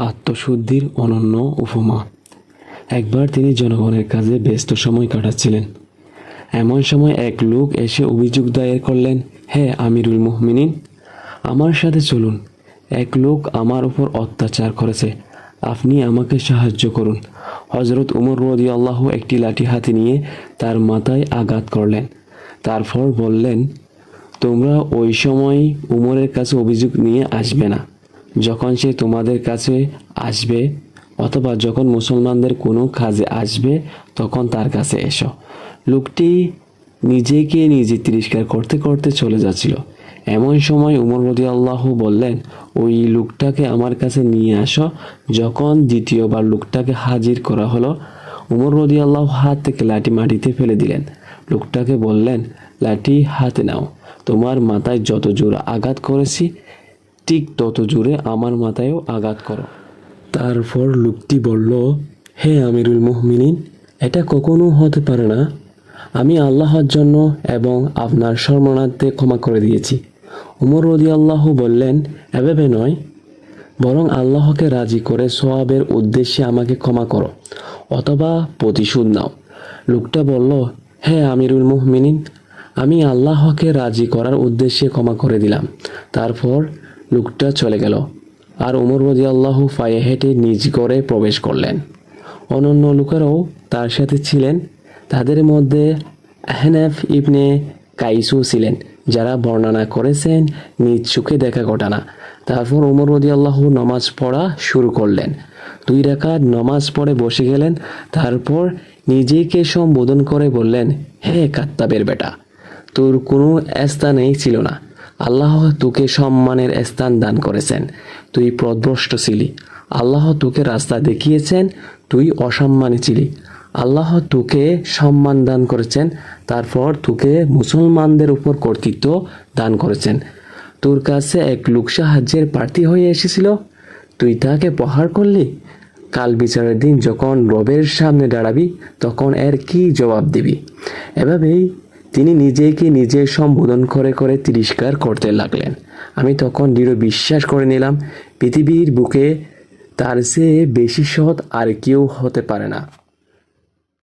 আত্মশুদ্ধির অনন্য উপমা। একবার তিনি জনগণের কাজে ব্যস্ত সময় কাটাচ্ছিলেন। এমন সময় এক লোক এসে অভিযোগ দায়ের করলেন, হে আমিরুল মুমিনিন, আমার সাথে চলুন। এক লোক আমার উপর অত্যাচার করেছে, আপনি আমাকে সাহায্য করুন। হযরত উমর রাদিয়াল্লাহু একটি লাঠি হাতে নিয়ে তার মাথায় আঘাত করলেন। তারপর বললেন, তোমরা ওই সময় উমরের কাছে অভিযোগ নিয়ে আসবে না। যখন সে তোমাদের কাছে আসবে অথবা যখন মুসলমানদের কোনো কাজে আসবে তখন তার কাছে এসো। লোকটি নিজেকে নিজে তিরস্কার করতে করতে চলে যাচ্ছিল। এমন সময় উমর রাদিয়াল্লাহু বললেন, ওই লোকটাকে আমার কাছে নিয়ে আসো। যখন দ্বিতীয়বার লোকটাকে হাজির করা হলো, উমর রাদিয়াল্লাহু হাত থেকে লাঠি মাটিতে ফেলে দিলেন। লোকটাকে বললেন, লাঠি হাতে নাও। তোমার মাথায় যত জোরে আঘাত করেছি ঠিক তত জোরে আমার মাথায়ও আঘাত করো। তারপর লোকটি বলল, হে আমিরুল মুমিনিন, এটা কখনো হতে পারে না। আমি আল্লাহর জন্য এবং আপনার শর্মনার্থে ক্ষমা করে দিয়েছি। উমর রাদিয়াল্লাহু বললেন, এভাবে নয়, বরং আল্লাহকে রাজি করে সওয়াবের উদ্দেশ্যে আমাকে ক্ষমা করো অথবা প্রতিশোধ নাও। লোকটা বলল, হে আমিরুল মুমিনিন, আমি আল্লাহকে রাজি করার উদ্দেশ্যে ক্ষমা করে দিলাম। তারপর লোকটা চলে গেল আর উমর রাদিয়াল্লাহু পায়ে হেঁটে নিজ ঘরে প্রবেশ করলেন। অন্যান্য লোকেরাও তার সাথে ছিলেন। তাদের মধ্যে আহনাফ ইবনে কাইসও ছিলেন, যারা বর্ণনা করেছেন নিজ চোখে দেখা ঘটনা। তারপর উমর রাদিয়াল্লাহু নামাজ পড়া শুরু করলেন। 2 রাকাত নামাজ পড়ে বসে গেলেন। তারপর নিজেকে সম্বোধন করে বললেন, হে কাত্তাবের বেটা, তোর কোনো স্থানেই ছিল না। আল্লাহ তোকে সম্মানের স্থান দান করেছেন। তুই পথভ্রষ্ট ছিলি, আল্লাহ তোকে রাস্তা দেখিয়েছেন। তুই অসম্মানী ছিলি, আল্লাহ তোকে সম্মান দান করেছেন। তারপর তোকে মুসলমানদের উপর কর্তৃত্ব দান করেছেন। তোর কাছে এক লোক সাহায্যের প্রার্থী হয়ে এসেছিল, তুই তাকে প্রহার করলি। কাল বিচারের দিন যখন রবের সামনে দাঁড়াবি তখন এর কি জবাব দিবি? এভাবেই তিনি নিজেকে নিজে সম্বোধন করে করে তিরস্কার করতে লাগলেন। আমি তখন দৃঢ় বিশ্বাস করে নিলাম, পৃথিবীর বুকে তার চেয়ে বেশি সৎ আর কেউ হতে পারে না।